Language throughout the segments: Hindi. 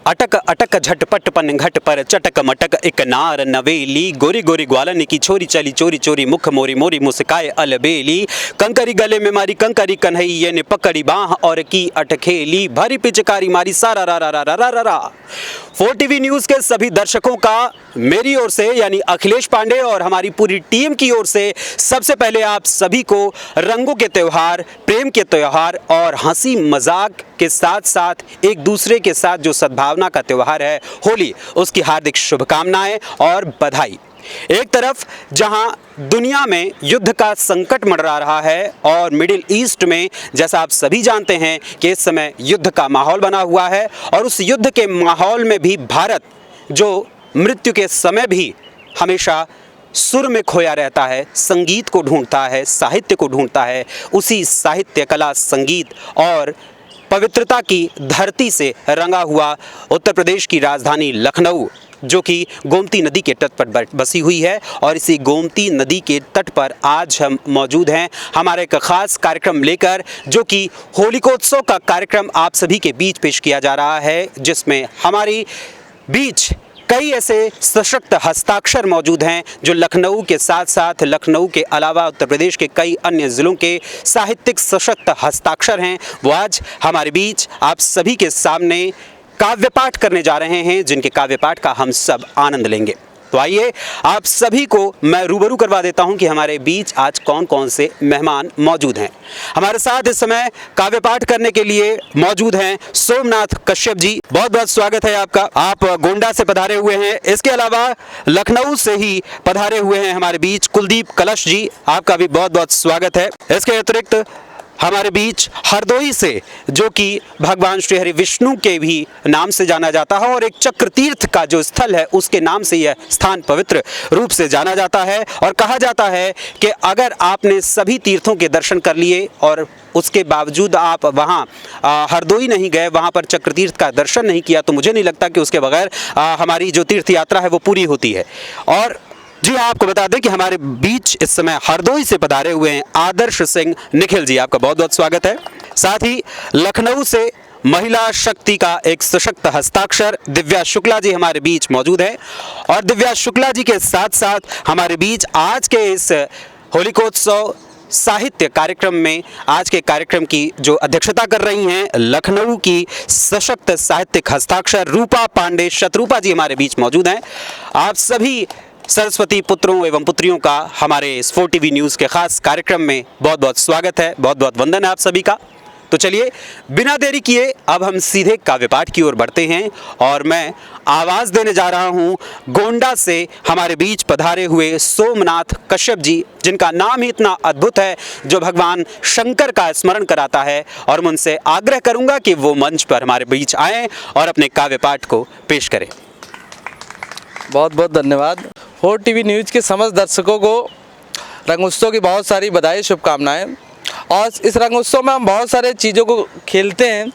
अटक अटक झटपट पन घट पर चटक मटक एक नार नवेली, गोरी गोरी ग्वालन की छोरी चली चोरी चोरी, मुख मोरी मोरी मुस्काए अलबेली, कंकरी गले में मारी कंकरी कन्हैया ने पकड़ी बाह और की अटखेली, भरी पिचकारी मारी सारा रा रा रा रा रा रा रा। 4TV न्यूज़ के सभी दर्शकों का मेरी ओर से यानी अखिलेश पांडे और हमारी पूरी टीम की ओर से सबसे पहले आप सभी को रंगों के त्यौहार, प्रेम के त्यौहार और हंसी मजाक के साथ साथ एक दूसरे के साथ जो सद्भावना का त्यौहार है होली, उसकी हार्दिक शुभकामनाएं और बधाई। एक तरफ जहां दुनिया में युद्ध का संकट मंडरा रहा है और मिडिल ईस्ट में जैसा आप सभी जानते हैं कि इस समय युद्ध का माहौल बना हुआ है, और उस युद्ध के माहौल में भी भारत जो मृत्यु के समय भी हमेशा सुर में खोया रहता है, संगीत को ढूंढता है, साहित्य को ढूंढता है, उसी साहित्य, कला, संगीत और पवित्रता की धरती से रंगा हुआ उत्तर प्रदेश की राजधानी लखनऊ, जो कि गोमती नदी के तट पर बसी हुई है। और इसी गोमती नदी के तट पर आज हम मौजूद हैं हमारा एक ख़ास कार्यक्रम लेकर, जो कि होलिकोत्सव का कार्यक्रम आप सभी के बीच पेश किया जा रहा है, जिसमें हमारी बीच कई ऐसे सशक्त हस्ताक्षर मौजूद हैं जो लखनऊ के साथ साथ लखनऊ के अलावा उत्तर प्रदेश के कई अन्य ज़िलों के साहित्यिक सशक्त हस्ताक्षर हैं। वो आज हमारे बीच आप सभी के सामने काव्य पाठ करने जा रहे हैं, जिनके काव्य पाठ का हम सब आनंद लेंगे। तो आइए आप सभी को मैं रूबरू करवा देता हूं कि हमारे बीच आज कौन कौन से मेहमान मौजूद हैं। हमारे साथ इस समय काव्य पाठ करने के लिए मौजूद हैं सोमनाथ कश्यप जी, बहुत बहुत स्वागत है आपका। आप गोंडा से पधारे हुए हैं। इसके अलावा लखनऊ से ही पधारे हुए हैं हमारे बीच कुलदीप कलश जी, आपका भी बहुत बहुत स्वागत है। इसके अतिरिक्त हमारे बीच हरदोई से, जो कि भगवान श्री हरि विष्णु के भी नाम से जाना जाता है और एक चक्र तीर्थ का जो स्थल है उसके नाम से यह स्थान पवित्र रूप से जाना जाता है, और कहा जाता है कि अगर आपने सभी तीर्थों के दर्शन कर लिए और उसके बावजूद आप वहाँ हरदोई नहीं गए, वहाँ पर चक्र तीर्थ का दर्शन नहीं किया, तो मुझे नहीं लगता कि उसके बगैर हमारी जो तीर्थ यात्रा है वो पूरी होती है। और जी आपको बता दें कि हमारे बीच इस समय हरदोई से पधारे हुए हैं आदर्श सिंह निखिल जी, आपका बहुत बहुत स्वागत है। साथ ही लखनऊ से महिला शक्ति का एक सशक्त हस्ताक्षर दिव्या शुक्ला जी हमारे बीच मौजूद है, और दिव्या शुक्ला जी के साथ साथ हमारे बीच आज के इस होलिकोत्सव साहित्य कार्यक्रम में आज के कार्यक्रम की जो अध्यक्षता कर रही हैं लखनऊ की सशक्त साहित्यिक हस्ताक्षर रूपा पांडे शत्रुपा जी हमारे बीच मौजूद हैं। आप सभी सरस्वती पुत्रों एवं पुत्रियों का हमारे इस 4TV न्यूज़ के खास कार्यक्रम में बहुत बहुत स्वागत है, बहुत बहुत वंदन है आप सभी का। तो चलिए बिना देरी किए अब हम सीधे काव्य पाठ की ओर बढ़ते हैं, और मैं आवाज़ देने जा रहा हूं गोंडा से हमारे बीच पधारे हुए सोमनाथ कश्यप जी, जिनका नाम ही इतना अद्भुत है जो भगवान शंकर का स्मरण कराता है, और मैं उनसे आग्रह करूंगा कि वो मंच पर हमारे बीच आएँ और अपने काव्य पाठ को पेश करें। बहुत बहुत धन्यवाद। 4TV न्यूज़ के समस्त दर्शकों को रंगोत्सव की बहुत सारी बधाई, शुभकामनाएं। और इस रंगोत्सव में हम बहुत सारे चीज़ों को खेलते हैं,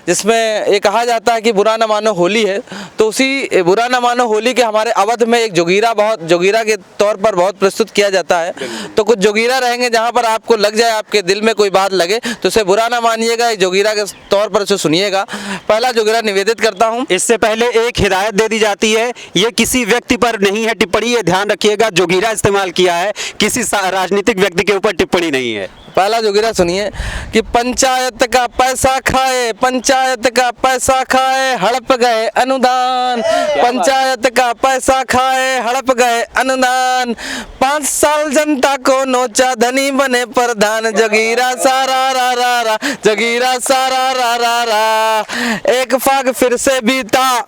जिसमें ये कहा जाता है कि बुरा न मानो होली है, तो उसी बुरा न मानो होली के हमारे अवध में एक जोगीरा के तौर पर बहुत प्रस्तुत किया जाता है। तो कुछ जोगीरा रहेंगे जहाँ पर आपको लग जाए, आपके दिल में कोई बात लगे तो उसे बुरा ना मानिएगा, जोगीरा के तौर पर उसे सुनिएगा। पहला जोगीरा निवेदित करता हूँ। इससे पहले एक हिदायत दे दी जाती है, ये किसी व्यक्ति पर नहीं है टिप्पणी, ये ध्यान रखिएगा, जोगीरा इस्तेमाल किया है, किसी राजनीतिक व्यक्ति के ऊपर टिप्पणी नहीं है। पहला जोगीरा सुनिए कि पंचायत का पैसा खाए, पंचायत का पैसा खाए, हड़प गए अनुदान, पंचायत का पैसा खाए, हड़प गए अनुदान, 5 साल जनता को नोचा, धनी बने प्रधान, जोगीरा सारा रा रा रा, जोगीरा सारा रा रा रा। एक फाग फिर से बीता।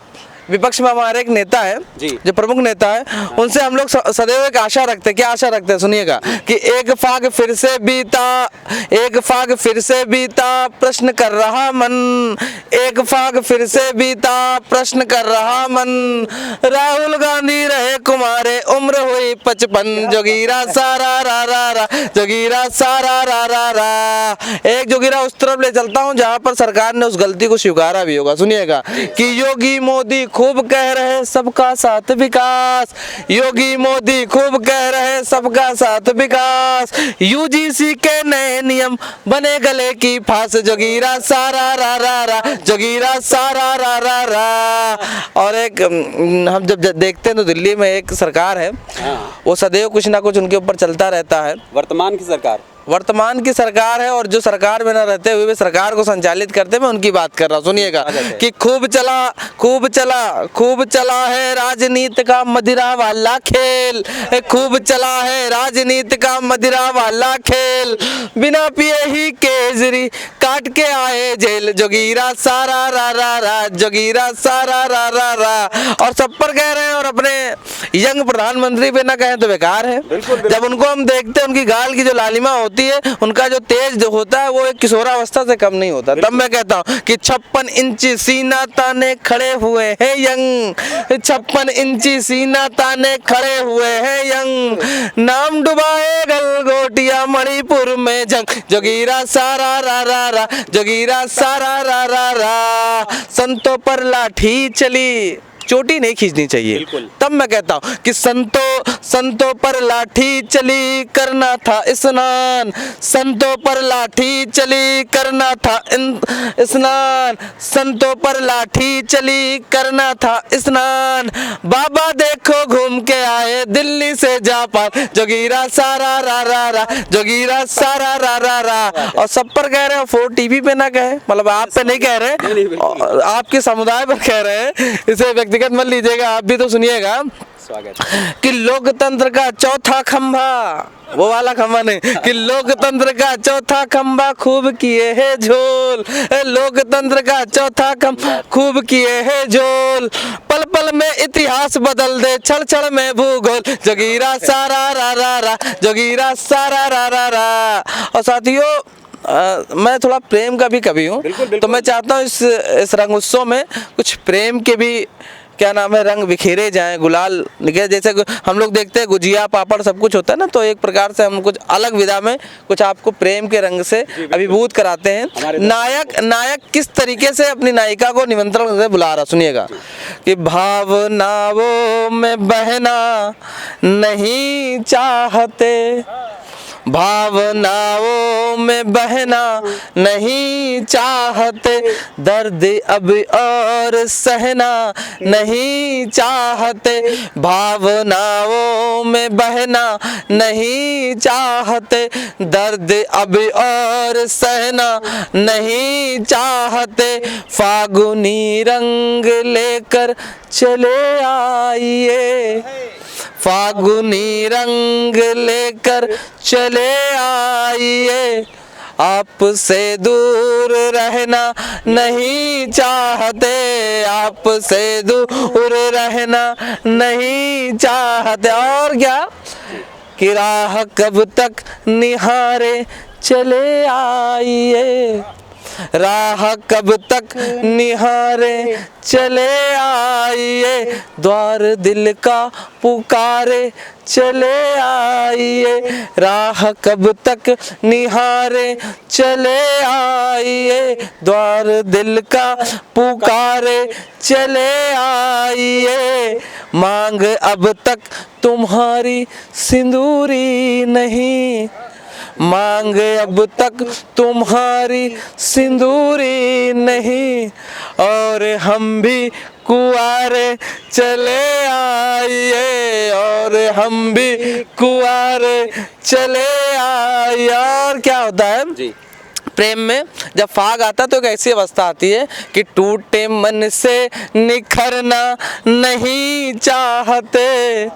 विपक्ष में हमारे एक नेता है जो प्रमुख नेता है, उनसे हम लोग सदैव एक आशा रखते हैं। क्या आशा रखते हैं सुनिएगा कि एक फाग फिर से बीता, एक फाग फिर से बीता, प्रश्न कर रहा मन, एक फाग फिर से बीता, प्रश्न कर रहा मन, राहुल गांधी रहे कुमारे, उम्र हुई 55, जोगीरा सारा रा रा रा, जोगीरा सारा रा रा रा। एक जोगीरा उस तरफ ले चलता हूँ जहाँ पर सरकार ने उस गलती को स्वीकारा भी होगा। सुनिएगा कि योगी मोदी खूब कह रहे सबका साथ विकास, योगी मोदी खूब कह रहे सबका साथ विकास, यूजीसी के नए नियम बने गले की फांस, जोगीरा सारा रा रा रा, जोगीरा सारा रा रा रा। और एक हम जब देखते हैं तो दिल्ली में एक सरकार है, वो सदैव कुछ ना कुछ उनके ऊपर चलता रहता है। वर्तमान की सरकार है और जो सरकार में न रहते हुए भी सरकार को संचालित करते, मैं उनकी बात कर रहा हूँ। सुनिएगा कि खूब चला है राजनीति का मदिरा वाला खेल, खूब चला है राजनीति का मदिरा वाला खेल, बिना पिए ही केजरी काट के आए जेल, जोगीरा सारा रा रा रा, जोगीरा सारा रा रा रा। और सब पर कह रहे हैं और अपने यंग प्रधानमंत्री पे ना कहें तो बेकार है। जब उनको हम देखते हैं, उनकी गाल की जो लालिमा होती है, उनका जो तेज जो होता है, वो एक किशोरावस्था से कम नहीं होता। तब मैं कहता हूँ कि 56 इंची सीना ताने खड़े हुए हैं यंग, 56 इंची सीना ताने खड़े हुए हैं यंग, नाम डुबाए गलगोटिया मणिपुर में जंग, जोगीरा सारा रा रा रा, जोगीरा सारा रा रा रा। संतों पर लाठी चली, चोटी नहीं खींचनी चाहिए। तब मैं कहता हूँ कि संतों पर लाठी चली करना था स्नान, संतों पर लाठी चली करना था स्नान, संतों पर लाठी चली करना था स्नान, बाबा देखो घूम के आए दिल्ली से जापान, जोगीरा सारा रा रा रा, जोगीरा सारा रा रा रा। और सब पर कह रहे हैं, फोर टीवी पे ना कहे, मतलब आप पे नहीं कह रहे, आपके समुदाय पर कह रहे हैं, इसे व्यक्तिगत मत लीजिएगा, आप भी तो सुनिएगा। स्वागत कि लोकतंत्र का चौथा खंभा, वो वाला खंभा नहीं, कि लोकतंत्र का चौथा खंभा खूब किए है झोल, लोकतंत्र का चौथा खंभा खूब किए है झोल, पल पल में इतिहास बदल दे छड़ छड़ में भूगोल, जोगीरा सारा रा रा रा, जोगीरा सारा रा रा रा। और साथियों, मैं थोड़ा प्रेम का भी कवि हूँ, तो मैं चाहता हूँ इस रंग उत्सव में कुछ प्रेम के भी क्या नाम है रंग बिखेरे जाएं, गुलाल निकले। जैसे हम लोग देखते हैं गुजिया पापड़ सब कुछ होता है ना, तो एक प्रकार से हम कुछ अलग विधा में कुछ आपको प्रेम के रंग से अभिभूत कराते हैं। नायक किस तरीके से अपनी नायिका को निमंत्रण से बुला रहा, सुनिएगा कि भावनाओं में बहना नहीं चाहते, भावनाओं में बहना नहीं चाहते, दर्द अब और सहना नहीं चाहते, भावनाओं में बहना नहीं चाहते, दर्द अब और सहना नहीं चाहते, फागुनी रंग लेकर चले आइए, फागुनी रंग लेकर चले आइए, आपसे दूर रहना नहीं चाहते, आपसे दूर रहना नहीं चाहते। और क्या कि राह कब तक निहारे चले आइए, राह कब तक निहारे चले आइए, द्वार दिल का पुकारे चले आइए, राह कब तक निहारे चले आइए, द्वार दिल का पुकारे चले आइए, मांग अब तक तुम्हारी सिंदूरी नहीं, मांग अब तक तुम्हारी सिंदूरी नहीं, और हम भी कुआरे चले आइए, और हम भी कुआरे चले आइए। और क्या होता है जी प्रेम में, जब फाग आता तो एक ऐसी अवस्था आती है कि टूटे मन से निखरना नहीं चाहते,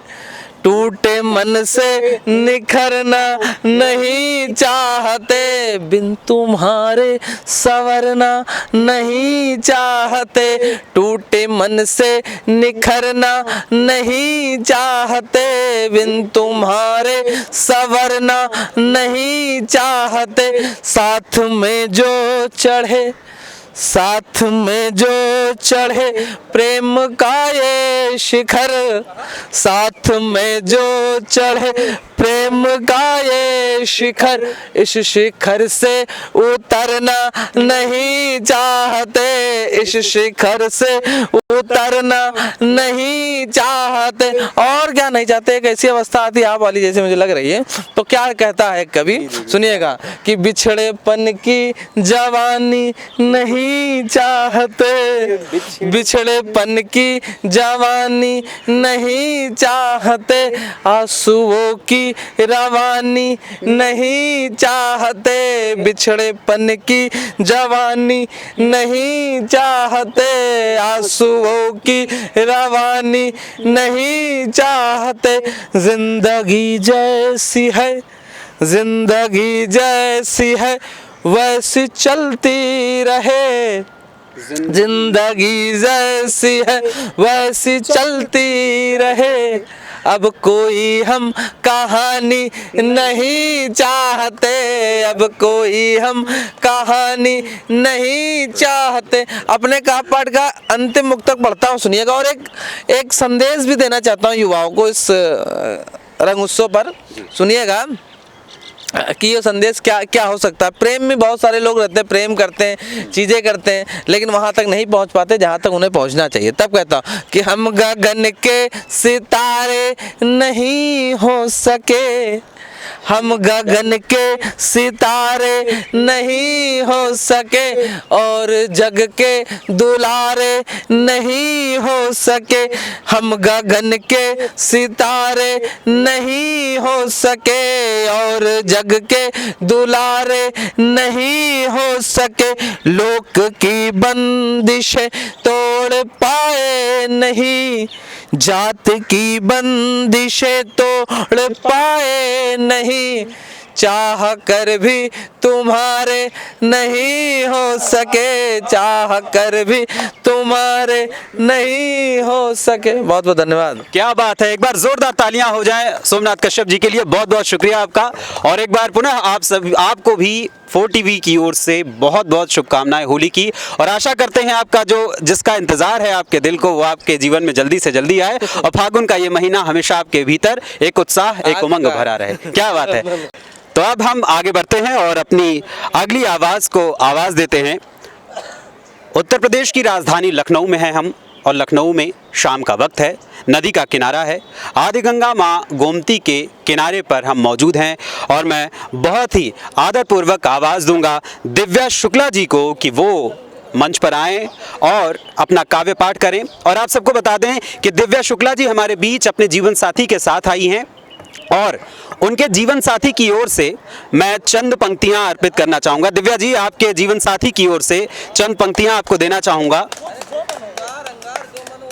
टूटे मन से निखरना नहीं चाहते, बिन तुम्हारे संवरना नहीं चाहते, टूटे मन से निखरना नहीं चाहते, बिन तुम्हारे संवरना नहीं चाहते, साथ में जो चढ़े, साथ में जो चढ़े प्रेम का ये शिखर, साथ में जो चढ़े प्रेम का ये शिखर, इस शिखर से उतरना नहीं चाहते, इस शिखर से उतरना नहीं चाहते। और क्या नहीं चाहते, एक ऐसी अवस्था आती है आप वाली जैसे मुझे लग रही है। तो क्या कहता है कवि, सुनिएगा कि बिछड़ेपन की जवानी नहीं नहीं चाहते, बिछड़ेपन की जवानी नहीं चाहते, आंसुओं की रवानी नहीं चाहते, बिछड़ेपन की जवानी नहीं चाहते, आंसुओं की रवानी नहीं चाहते। जिंदगी जैसी है, जिंदगी जैसी है वैसी चलती रहे, जिंदगी जैसी है वैसी चलती रहे, अब कोई हम कहानी नहीं चाहते, अब कोई हम कहानी नहीं चाहते। अपने का पाठ का अंतिम मुक्तक पढ़ता हूँ, सुनिएगा, और एक संदेश भी देना चाहता हूँ युवाओं को इस रंग उत्सव पर। सुनिएगा कि ये संदेश क्या क्या हो सकता है। प्रेम में बहुत सारे लोग रहते हैं, प्रेम करते हैं, चीज़ें करते हैं, लेकिन वहाँ तक नहीं पहुँच पाते जहाँ तक उन्हें पहुँचना चाहिए। तब कहता हूँ कि हम गगन के सितारे नहीं हो सके, हम गगन के सितारे नहीं हो सके, और जग के दुलारे नहीं हो सके, हम गगन के सितारे नहीं हो सके, और जग के दुलारे नहीं हो सके, लोक की बंदिशें तोड़ पाए नहीं, जात की बंदिशें तोड़ पाए नहीं, चाह कर भी तुम्हारे नहीं हो सके, चाह कर भी तुम्हारे नहीं हो सके। बहुत बहुत धन्यवाद। क्या बात है, एक बार जोरदार तालियां हो जाएं सोमनाथ कश्यप जी के लिए। बहुत बहुत शुक्रिया आपका, और एक बार पुनः आपको भी 4 टीवी की ओर से बहुत बहुत शुभकामनाएं होली की, और आशा करते हैं आपका जिसका इंतजार है आपके दिल को, वो आपके जीवन में जल्दी से जल्दी आए, और फागुन का ये महीना हमेशा आपके भीतर एक उत्साह, एक उमंग भरा रहे। क्या बात है। तो अब हम आगे बढ़ते हैं और अपनी अगली आवाज़ को आवाज़ देते हैं। उत्तर प्रदेश की राजधानी लखनऊ में है हम, और लखनऊ में शाम का वक्त है, नदी का किनारा है, आदि गंगा माँ गोमती के किनारे पर हम मौजूद हैं, और मैं बहुत ही आदरपूर्वक आवाज़ दूंगा दिव्या शुक्ला जी को कि वो मंच पर आएं और अपना काव्य पाठ करें। और आप सबको बता दें कि दिव्या शुक्ला जी हमारे बीच अपने जीवन साथी के साथ आई हैं, और उनके जीवन साथी की ओर से मैं चंद पंक्तियां अर्पित करना चाहूँगा। दिव्या जी, आपके जीवन साथी की ओर से चंद पंक्तियां आपको देना चाहूँगा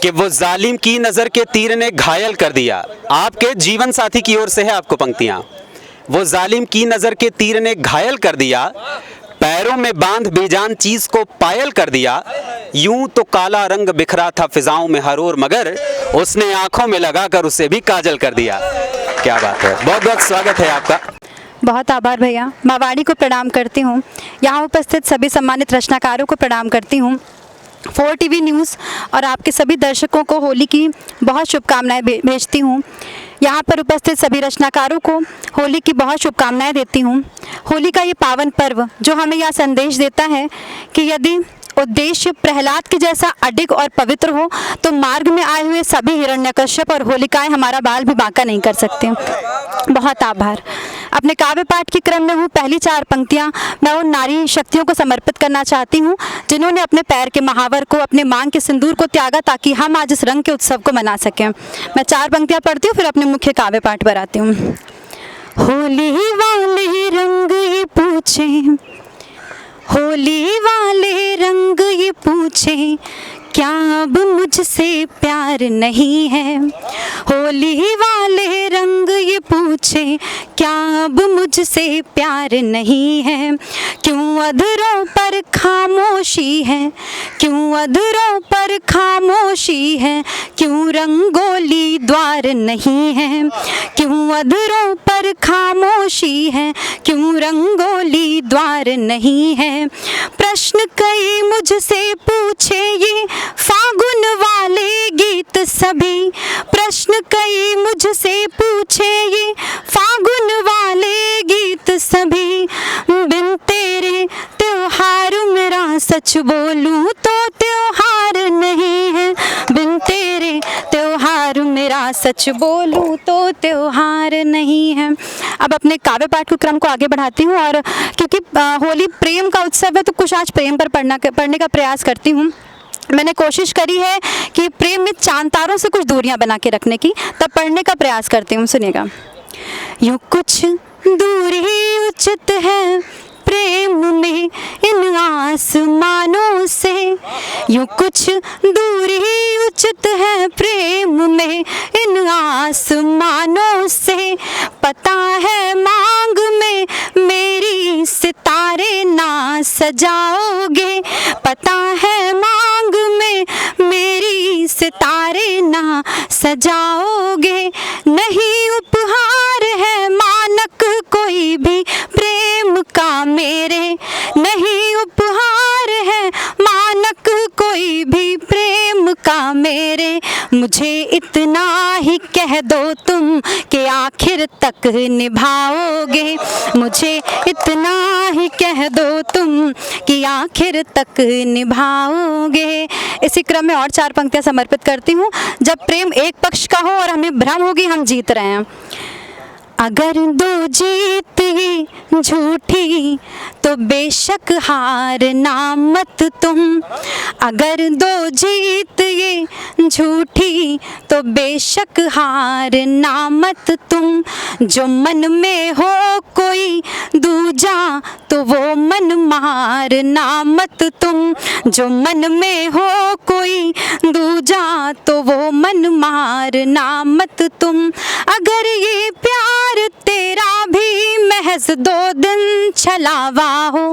कि वो जालिम की नज़र के तीर ने घायल कर दिया। आपके जीवन साथी की ओर से है आपको पंक्तियां। वो जालिम की नज़र के तीर ने घायल कर दिया, पैरों में बांध बेजान चीज को पायल कर दिया, यूं तो काला रंग बिखरा था फिजाओं में हर ओर, मगर उसने आंखों में लगाकर उसे भी काजल कर दिया। क्या बात है, बहुत बहुत स्वागत है आपका। बहुत आभार भैया। मैं वाणी को प्रणाम करती हूँ, यहाँ उपस्थित सभी सम्मानित रचनाकारों को प्रणाम करती हूँ, 4 टीवी न्यूज़ और आपके सभी दर्शकों को होली की बहुत शुभकामनाएं भेजती हूँ। यहाँ पर उपस्थित सभी रचनाकारों को होली की बहुत शुभकामनाएं देती हूँ। होली का ये पावन पर्व जो हमें यह संदेश देता है कि यदि उद्देश्य प्रहलाद के जैसा अडिग और पवित्र हो तो मार्ग में आए हुए सभी हिरण्यकश्यप और होलिकाएं हमारा बाल भी बांका नहीं कर सकते। बहुत आभार। अपने काव्य पाठ के क्रम में हूँ, पहली 4 पंक्तियाँ मैं उन नारी शक्तियों को समर्पित करना चाहती हूँ जिन्होंने अपने पैर के महावर को, अपने मांग के सिंदूर को त्यागा ताकि हम आज इस रंग के उत्सव को मना सकें। मैं 4 पंक्तियाँ पढ़ती हूँ, फिर अपने मुख्य काव्य पाठ पर आती हूँ। होली वाले रंग ये पूछे, होली वाले रंग ये पूछे, क्या अब मुझसे प्यार नहीं है। होली वाले रंग ये पूछे, क्या अब मुझसे प्यार नहीं है। क्यों अधरों पर खामोशी है, क्यों अधरों पर खामोशी है, क्यों रंगोली द्वार नहीं है। क्यों अधरों पर खामोशी है, क्यों रंगोली द्वार नहीं है। प्रश्न कई मुझसे पूछे ये फागुन वाले गीत सभी, प्रश्न कई मुझसे पूछे ये फागुन वाले गीत सभी। बिन तेरे त्योहार मेरा सच बोलूं तो त्योहार नहीं है। बिन तेरे त्योहार मेरा सच बोलूं तो त्योहार नहीं है। अब अपने काव्य पाठ के क्रम को आगे बढ़ाती हूँ, और क्योंकि होली प्रेम का उत्सव है तो कुछ आज प्रेम पर पढ़ने का प्रयास करती हूँ। मैंने कोशिश करी है कि प्रेम में चांद तारों से कुछ दूरियां बना के रखने की, तब पढ़ने का प्रयास करती हूँ। सुनिएगा। यूँ कुछ दूरी उचित है प्रेम में इन आसमानों से, यूँ कुछ दूरी उचित है प्रेम में इन आसमानों से। पता है मांग में मेरी सितारे ना सजाओगे, पता है मांग में मेरी सितारे ना सजाओगे। नहीं उपहार है मानक कोई भी प्रेम का मेरे, नहीं उपहार है मानक कोई भी प्रेम का मेरे। मुझे इतना ही कह दो तुम कि आखिर तक निभाओगे, मुझे इतना ही कह दो तुम कि आखिर तक निभाओगे। इसी क्रम में और 4 पंक्तियां समर्पित करती हूँ। जब प्रेम एक पक्ष का हो और हमें भ्रम होगी हम जीत रहे हैं। अगर दो जीत ही झूठी तो बेशक हारना मत तुम, अगर दो जीत ये झूठी तो बेशक हारना मत तुम। जो मन में हो कोई दूजा तो वो मन मारना मत तुम, जो मन में हो कोई दूजा तो वो मन मारना मत तुम। अगर ये प्यार तेरा भी महज 2 दिन छलावा हो,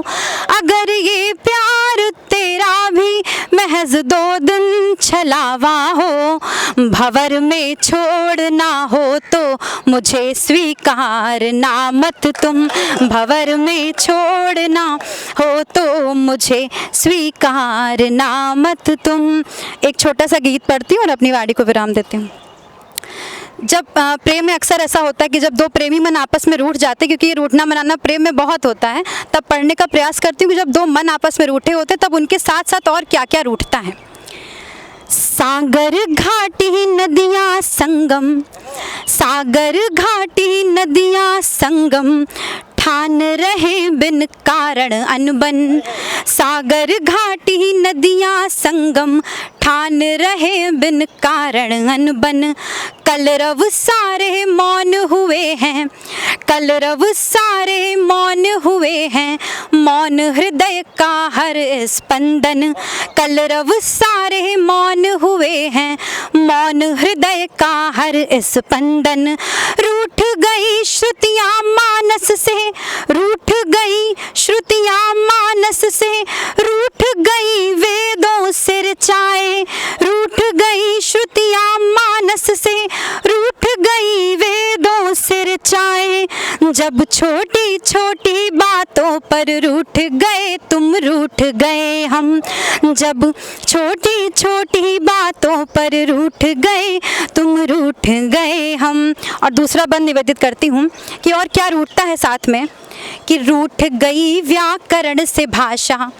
अगर ये प्यार तेरा भी महज 2 दिन छलावा हो, भंवर में छोड़ना हो तो मुझे स्वीकारना मत तुम, भंवर में छोड़ना हो तो मुझे स्वीकारना मत तुम। एक छोटा सा गीत पढ़ती हूँ और अपनी वाणी को विराम देती हूँ। जब प्रेम में अक्सर ऐसा होता है कि जब 2 प्रेमी मन आपस में रूठ जाते हैं, क्योंकि ये रूठना मनाना प्रेम में बहुत होता है, तब पढ़ने का प्रयास करती हूँ कि जब 2 मन आपस में रूठे होते तब उनके साथ साथ और क्या क्या रूठता है। सागर घाटी नदियाँ संगम, सागर घाटी नदियाँ संगम, ठान रहे बिन कारण अनबन। सागर घाटी नदियाँ संगम, ठान रहे बिन कारण अनबन। कलरव सारे मौन हुए हैं, कलरव सारे मौन हुए हैं, मौन हृदय का हर स्पंदन। कलरव सारे मौन हुए हैं, मौन हृदय का हर स्पंदन। रूठ गई श्रुतियाँ मानस से, रूठ गई श्रुतियाँ मानस से, रूठ गई वेदों से रचाए, रूठ गई श्रुतियाँ मानस से, रूठ गई वेदों से रचाए। जब छोटी छोटी बातों पर रूठ गए तुम, रूठ गए हम, जब छोटी छोटी बातों पर रूठ गए तुम, रूठ गए हम। और दूसरा बंद निवेदित करती हूँ कि और क्या रूठता है साथ में, कि रूठ गई व्याकरण से भाषा,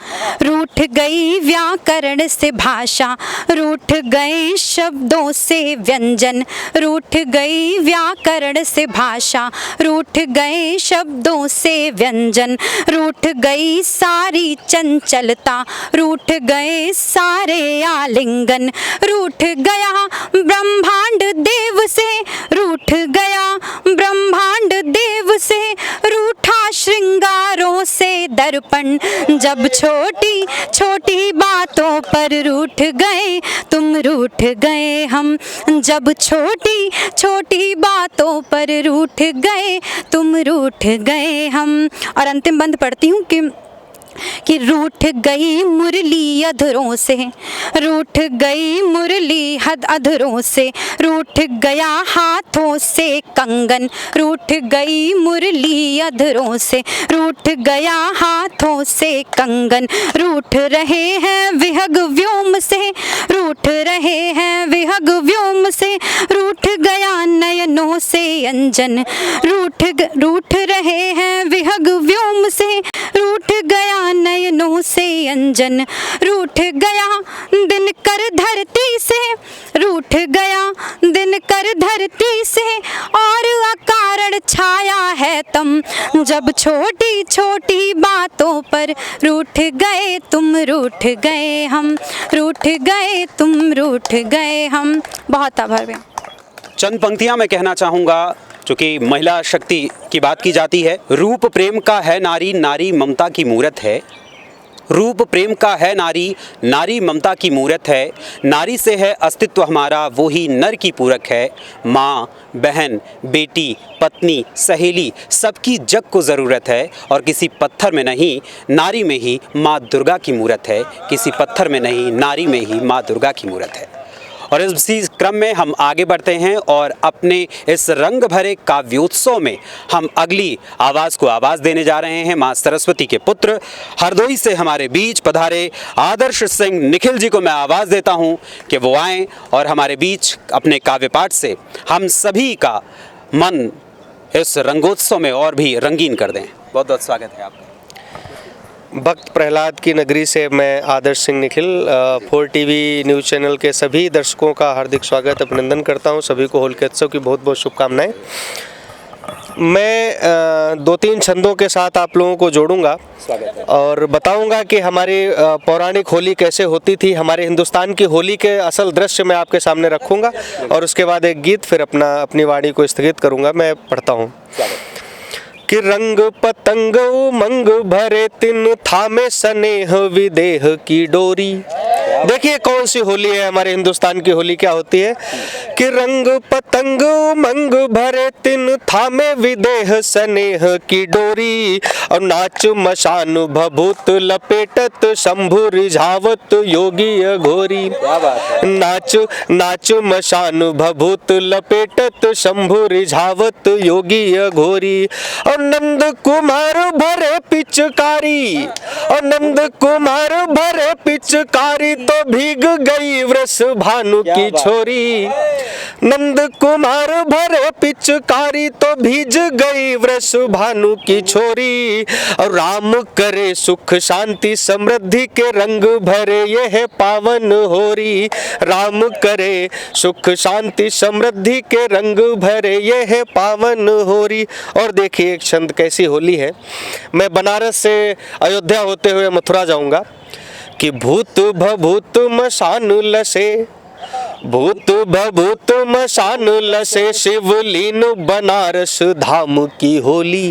रूठ गई व्याकरण से भाषा, रूठ गए शब्दों से व्यंजन, रूठ गई व्याकरण से भाषा, रूठ गए शब्दों से व्यंजन। रूठ गई सारी चंचलता, रूठ गए सारे आलिंगन, रूठ गया ब्रह्मांड देव से, रूठ गया ब्रह्मांड देव से, रूठा श्रृंगारों से दर्पण। जब छोटी छोटी बातों पर रूठ गए तुम, रूठ गए हम, जब छोटी छोटी बातों पर रूठ गए तुम, रूठ गए हम। और अंतिम बंद पढ़ती हूँ कि रूठ गई मुरली अधरों से, रूठ गई मुरली हद अधरों से, रूठ गया हाथों से कंगन, रूठ गई मुरली अधरों से, रूठ गया हाथों से कंगन। रूठ रहे हैं विहग व्योम से, रूठ रहे हैं विहग व्योम से, रूठ गया नयनों से अंजन, रूठ रहे हैं विहग व्योम से, रूठ गया नयनों से अंजन। रूठ गया दिन कर धरती से, रूठ गया दिन कर धरती से, और अकारण पड़ छाया है तम, जब छोटी छोटी बातों पर रूठ गए तुम, रूठ गए हम, रूठ गए तुम, रूठ गए हम। बहुत आभार भैया। चंद पंक्तियां मैं कहना चाहूँगा, चूँकि महिला शक्ति की बात की जाती है। रूप प्रेम का है नारी, नारी ममता की मूरत है। रूप प्रेम का है नारी, नारी ममता की मूरत है। नारी से है अस्तित्व हमारा, वो ही नर की पूरक है। माँ, बहन, बेटी, पत्नी, सहेली, सबकी जग को ज़रूरत है। और किसी पत्थर में नहीं, नारी में ही माँ दुर्गा की मूरत है। किसी पत्थर में नहीं, नारी में ही माँ दुर्गा की मूरत है। और इसी क्रम में हम आगे बढ़ते हैं और अपने इस रंग भरे काव्योत्सव में हम अगली आवाज़ को आवाज़ देने जा रहे हैं। माँ सरस्वती के पुत्र हरदोई से हमारे बीच पधारे आदर्श सिंह निखिल जी को मैं आवाज़ देता हूं कि वो आएँ और हमारे बीच अपने काव्य पाठ से हम सभी का मन इस रंगोत्सव में और भी रंगीन कर दें। बहुत बहुत स्वागत है आपका। भक्त प्रहलाद की नगरी से मैं Adarsh Singh Nikhil 4 TV news channel के सभी दर्शकों का हार्दिक स्वागत अभिनंदन करता हूं। सभी को होली के उत्सव की बहुत बहुत शुभकामनाएं। मैं 2-3 छंदों के साथ आप लोगों को जोड़ूंगा और बताऊंगा कि हमारी पौराणिक होली कैसे होती थी। हमारे हिंदुस्तान की होली के असल दृश्य मैं आपके सामने रखूंगा और उसके बाद एक गीत, फिर अपनी वाणी को स्थगित करूंगा। मैं पढ़ता हूँ कि रंग पतंग उमंग भरे तिन थामे स्नेह विदेह की डोरी। देखिए कौन सी होली है हमारे हिंदुस्तान की होली क्या होती है कि रंग पतंग उमंग भरे तिन थामे विदेह स्नेह की डोरी। और नाच मशान भभूत लपेटत शंभु रिझावत योगी अघोरी। नाच नाच मशान भभूत लपेटत शंभु रिझावत योगी अघोरी। और नंद कुमार भरे पिचकारी, और नंद कुमार भरे पिचकारी तो भीग गई वृष भानु की छोरी। नंद कुमार भरे पिचकारी तो भीज गई वृष भानु की छोरी। और राम करे सुख शांति समृद्धि के रंग भरे ये है पावन होरी। राम करे सुख शांति समृद्धि के रंग भरे ये है पावन होरी। और देखिए एक छंद कैसी होली है। मैं बनारस से अयोध्या होते हुए मथुरा जाऊंगा कि भूत भभूत मशान लसे, भूत भभूत मशान लसे शिवलीन बनारस धाम की होली।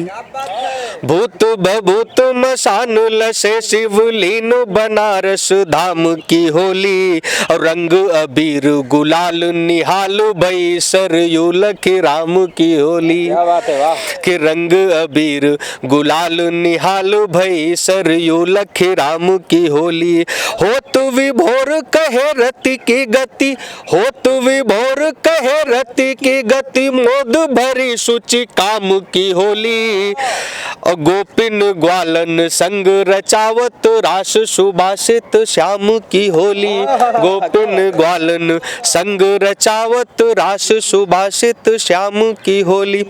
भूत भभूत मशान लसे शिवलीन बनारस धाम की होली। और रंग अबीर गुलाल निहाल भई सरयू लखी राम की होली। क्या बात है, वाह। कि रंग अबीर गुलाल निहाल भई सरयू लखी राम की होली। होत विभोर कहे रति की गति, होत विभोर कहे रति की गति मोद भरी शुचि काम की होली। और गोपिन ग्वालन संग रचावत रास सुभाषित श्याम की होली। गोपिन ग्वालन संग रचावत रास सुभाषित श्याम की होली।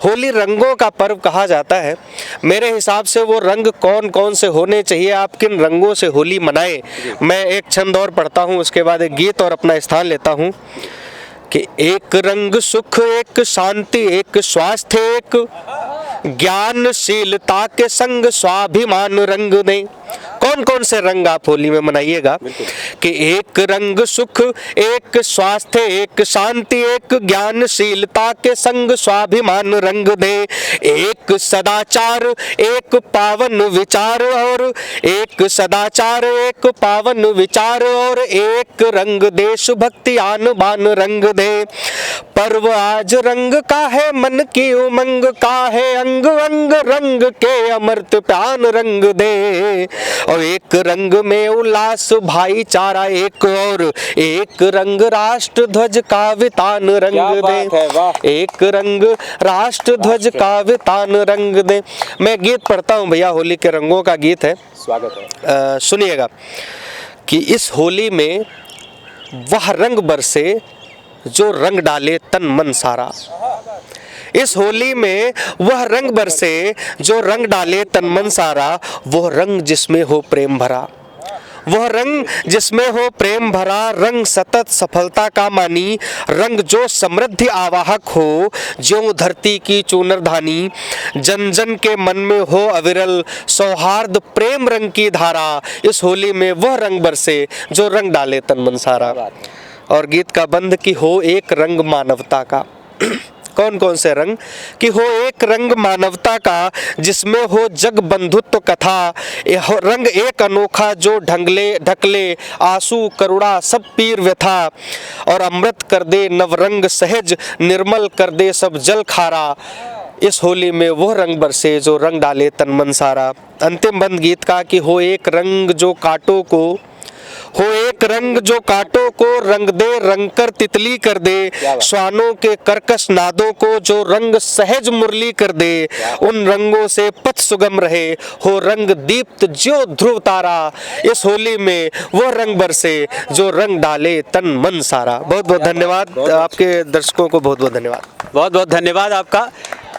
होली रंगों का पर्व कहा जाता है। मेरे हिसाब से वो रंग कौन कौन से होने चाहिए, आप किन रंगों से होली मनाएं। मैं एक छंद और पढ़ता हूँ, उसके बाद एक गीत और अपना स्थान लेता हूँ कि एक रंग सुख, एक शांति, एक स्वास्थ्य, एक ज्ञानशीलता के संग स्वाभिमान रंग ने। कौन कौन से रंग आप होली में मनाइएगा कि एक रंग सुख, एक स्वास्थ्य, एक शांति, एक ज्ञानशीलता के संग स्वाभिमान रंग दे। एक सदाचार, एक पावन विचार, और एक सदाचार, एक पावन विचार, और एक रंग देशभक्ति आन बान रंग दे। पर्व आज रंग का है, मन की उमंग का है, अंग अंग रंग के अमृत प्यान रंग दे। और एक रंग में उल्लास भाईचारा, एक और एक रंग राष्ट्र ध्वज का वितान रंग दे। एक रंग राष्ट्र ध्वज का वितान रंग दे। मैं गीत पढ़ता हूँ भैया, होली के रंगों का गीत है, स्वागत है। सुनिएगा कि इस होली में वह रंग बरसे जो रंग डाले तन मन सारा। इस होली में वह रंग बरसे जो रंग डाले तन मन सारा। वो रंग जिसमें हो प्रेम भरा, वह रंग जिसमें हो प्रेम भरा, रंग सतत सफलता का मानी, रंग जो समृद्धि आवाहक हो, ज्यों धरती की चूनरधानी, जन जन के मन में हो अविरल सौहार्द प्रेम रंग की धारा, इस होली में वह रंग बरसे जो रंग डाले तन मन सारा। और गीत का बंध कि हो एक रंग मानवता का। कौन कौन से रंग? कि हो एक रंग मानवता का जिसमें हो जग बंधुत्व कथा, रंग एक अनोखा जो ढकले आंसू करुणा सब पीर व्यथा, और अमृत कर दे नवरंग सहज निर्मल कर दे सब जल खारा, इस होली में वो रंग बरसे जो रंग डाले तन मन सारा। अंतिम बंद गीत का कि हो एक रंग जो कांटों को, हो एक रंग जो कांटों को रंग दे, रंग कर तितली कर दे, श्वानों के कर्कश नादों को जो रंग सहज मुरली कर दे, उन रंगों से पथ सुगम रहे, हो रंग दीप्त जो ध्रुव तारा, इस होली में वो रंग बरसे जो रंग डाले तन मन सारा। बहुत बहुत धन्यवाद आपके दर्शकों को, बहुत बहुत धन्यवाद। बहुत बहुत धन्यवाद आपका।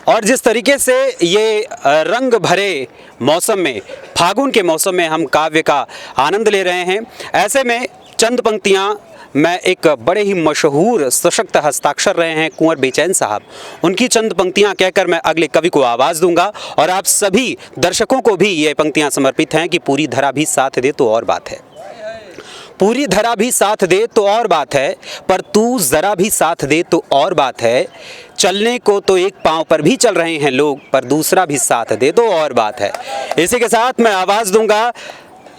और जिस तरीके से ये रंग भरे मौसम में, फागुन के मौसम में हम काव्य का आनंद ले रहे हैं, ऐसे में चंद पंक्तियाँ मैं एक बड़े ही मशहूर सशक्त हस्ताक्षर रहे हैं कुंवर बेचैन साहब, उनकी चंद पंक्तियाँ कहकर मैं अगले कवि को आवाज़ दूंगा। और आप सभी दर्शकों को भी ये पंक्तियाँ समर्पित हैं कि पूरी धरा भी साथ दे तो और बात है, पूरी धरा भी साथ दे तो और बात है, पर तू ज़रा भी साथ दे तो और बात है, चलने को तो एक पांव पर भी चल रहे हैं लोग, पर दूसरा भी साथ दे तो और बात है। इसी के साथ मैं आवाज़ दूंगा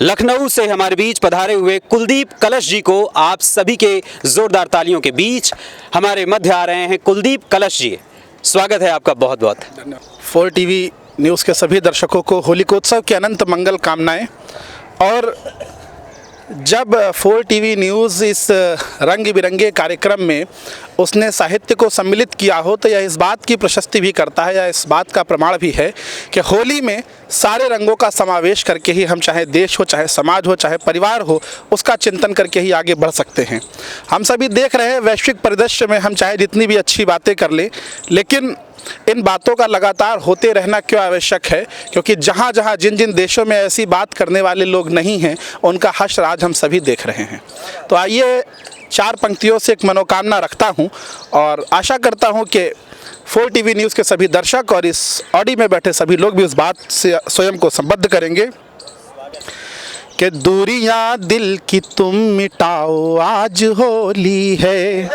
लखनऊ से हमारे बीच पधारे हुए कुलदीप कलश जी को। आप सभी के ज़ोरदार तालियों के बीच हमारे मध्य आ रहे हैं कुलदीप कलश जी, स्वागत है आपका बहुत बहुत। फोर टीवी न्यूज़ के सभी दर्शकों को होलिकोत्सव की अनंत मंगल कामनाएं। और जब फोर टीवी न्यूज़ इस रंग बिरंगे कार्यक्रम में उसने साहित्य को सम्मिलित किया हो, तो यह इस बात की प्रशस्ति भी करता है, या इस बात का प्रमाण भी है कि होली में सारे रंगों का समावेश करके ही हम, चाहे देश हो, चाहे समाज हो, चाहे परिवार हो, उसका चिंतन करके ही आगे बढ़ सकते हैं। हम सभी देख रहे हैं वैश्विक परिदृश्य में हम चाहे जितनी भी अच्छी बातें कर लें, लेकिन इन बातों का लगातार होते रहना क्यों आवश्यक है? क्योंकि जहाँ जहाँ जिन जिन देशों में ऐसी बात करने वाले लोग नहीं हैं, उनका हश्र आज हम सभी देख रहे हैं। तो आइए चार पंक्तियों से एक मनोकामना रखता हूँ और आशा करता हूँ कि फोर टीवी न्यूज़ के सभी दर्शक और इस ऑडियो में बैठे सभी लोग भी उस बात से स्वयं को संबद्ध करेंगे कि दूरियां दिल की तुम मिटाओ, आज होली है,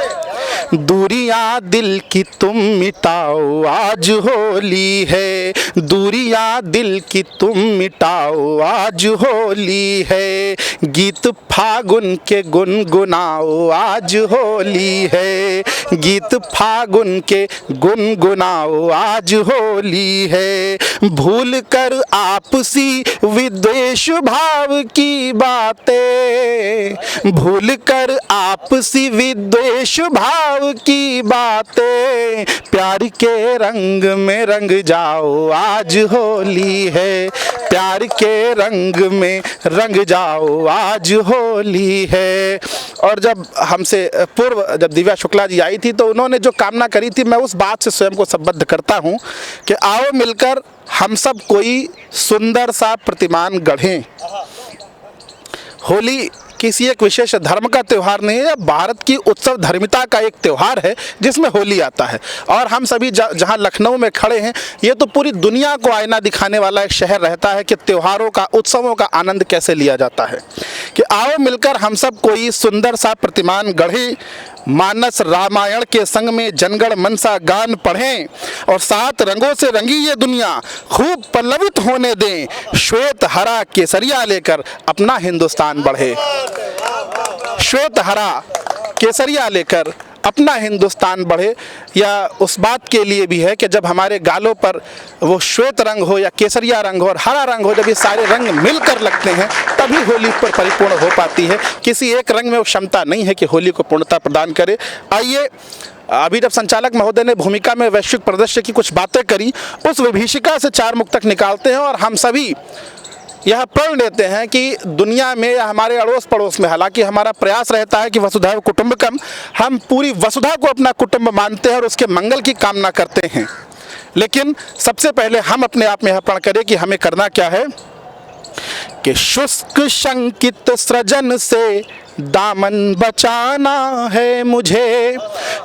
दूरियां दिल की तुम मिटाओ, आज होली है, दूरियां दिल की तुम मिटाओ, आज होली है, गीत फागुन के गुनगुनाओ, आज होली है, गीत फागुन के गुनगुनाओ, आज होली है, भूल कर आपसी विद्वेष भाव की बातें, भूल कर आपसी विद्वेष भाव की बातें, प्यार के रंग में रंग जाओ, आज होली है, प्यार के रंग में रंग जाओ, आज होली है। और जब हमसे पूर्व जब दिव्या शुक्ला जी आई थी, तो उन्होंने जो कामना करी थी, मैं उस बात से स्वयं को संबद्ध करता हूँ कि आओ मिलकर हम सब कोई सुंदर सा प्रतिमान गढ़ें। होली किसी एक विशेष धर्म का त्यौहार नहीं है, भारत की उत्सव धर्मिता का एक त्यौहार है जिसमें होली आता है। और हम सभी जहां लखनऊ में खड़े हैं, ये तो पूरी दुनिया को आईना दिखाने वाला एक शहर रहता है कि त्योहारों का, उत्सवों का आनंद कैसे लिया जाता है। कि आओ मिलकर हम सब कोई सुंदर सा प्रतिमान गढ़ें, मानस रामायण के संग में जनगण मनसा गान पढ़ें, और सात रंगों से रंगी ये दुनिया खूब पल्लवित होने दें, श्वेत हरा केसरिया लेकर अपना हिंदुस्तान बढ़े, श्वेत हरा केसरिया लेकर अपना हिंदुस्तान बढ़े। या उस बात के लिए भी है कि जब हमारे गालों पर वो श्वेत रंग हो या केसरिया रंग हो और हरा रंग हो, जब ये सारे रंग मिलकर लगते हैं तभी होली पर परिपूर्ण हो पाती है। किसी एक रंग में वो क्षमता नहीं है कि होली को पूर्णता प्रदान करे। आइए, अभी जब संचालक महोदय ने भूमिका में वैश्विक परिदृश्य की कुछ बातें करी, उस विभीषिका से चार मुक्तक निकालते हैं और हम सभी यह पढ़ लेते हैं कि दुनिया में या हमारे अड़ोस पड़ोस में, हालांकि हमारा प्रयास रहता है कि वसुधैव कुटुंबकम, हम पूरी वसुधा को अपना कुटुंब मानते हैं और उसके मंगल की कामना करते हैं, लेकिन सबसे पहले हम अपने आप में यह प्रण करें कि हमें करना क्या है कि शुष्क शंकित सृजन से दामन बचाना है मुझे,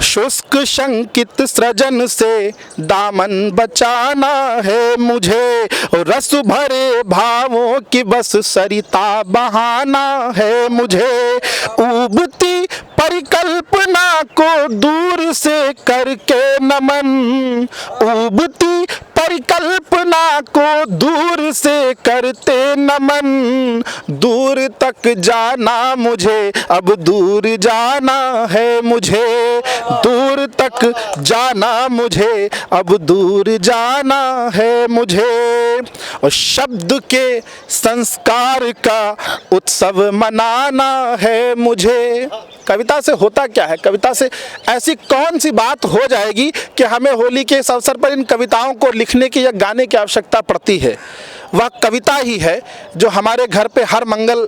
शुष्क शंकित सृजन से दामन बचाना है मुझे, रस भरे भावों की बस सरिता बहाना है मुझे, उबती परिकल्पना को दूर से करके नमन, उबती परिकल्पना को दूर से करते नमन, दूर तक जाना मुझे, अब दूर जाना है मुझे, दूर तक जाना मुझे, अब दूर जाना है मुझे, और शब्द के संस्कार का उत्सव मनाना है मुझे। कविता से होता क्या है, कविता से ऐसी कौन सी बात हो जाएगी कि हमें होली के इस अवसर पर इन कविताओं को लिखने की या गाने की आवश्यकता पड़ती है। वह कविता ही है जो हमारे घर पे हर मंगल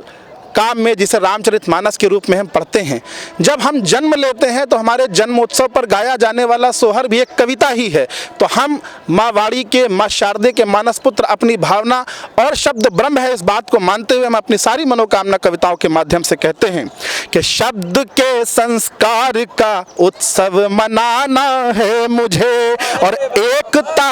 काम में, जिसे रामचरितमानस के रूप में हम पढ़ते हैं, जब हम जन्म लेते हैं तो हमारे जन्मोत्सव पर गाया जाने वाला सोहर भी एक कविता ही है। तो हम माँ वाणी के, माँ शारदे के मानस पुत्र अपनी भावना और शब्द ब्रह्म है, इस बात को मानते हुए हम अपनी सारी मनोकामना कविताओं के माध्यम से कहते हैं कि शब्द के संस्कार का उत्सव मनाना है मुझे, और एकता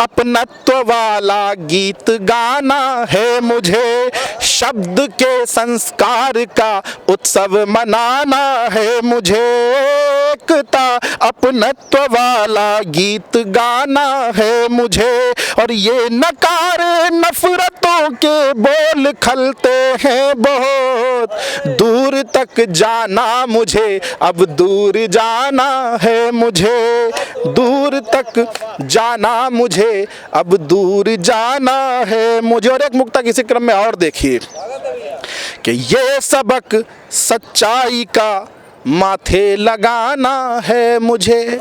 अपनत्व वाला गीत गाना है मुझे, शब्द के संस्कार का उत्सव मनाना है मुझे, एकता अपनत्व वाला गीत गाना है मुझे, और ये नकारे नफरतों के बोल खलते हैं बहुत, दूर तक जाना मुझे, अब दूर जाना है मुझे, दूर तक जाना मुझे, अब दूर जाना है मुझे। और एक मुक्तक इसी क्रम में और देखिए कि ये सबक सच्चाई का माथे लगाना है मुझे,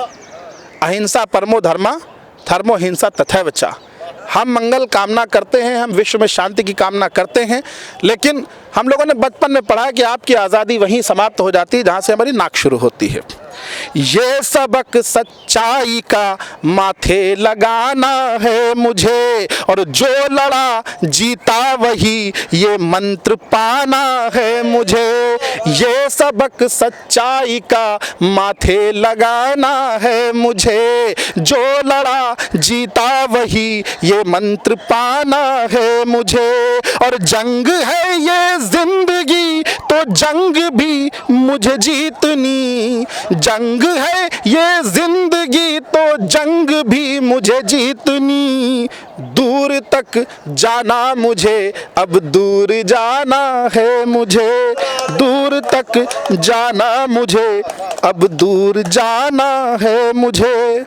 अहिंसा परमो धर्मा धर्मो हिंसा तथैव च। हम मंगल कामना करते हैं, हम विश्व में शांति की कामना करते हैं, लेकिन हम लोगों ने बचपन में पढ़ा कि आपकी आज़ादी वहीं समाप्त हो जाती है जहाँ से हमारी नाक शुरू होती है। ये सबक सच्चाई का माथे लगाना है मुझे, और जो लड़ा जीता वही ये मंत्र पाना है मुझे, ये सबक सच्चाई का माथे लगाना है मुझे, जो लड़ा जीता वही ये मंत्र पाना है मुझे, और जंग है ये जिंदगी तो जंग भी मुझे जीतनी, जंग है ये जिंदगी तो जंग भी मुझे जीतनी, दूर तक जाना मुझे, अब दूर जाना है मुझे, दूर तक जाना मुझे, अब दूर जाना है मुझे।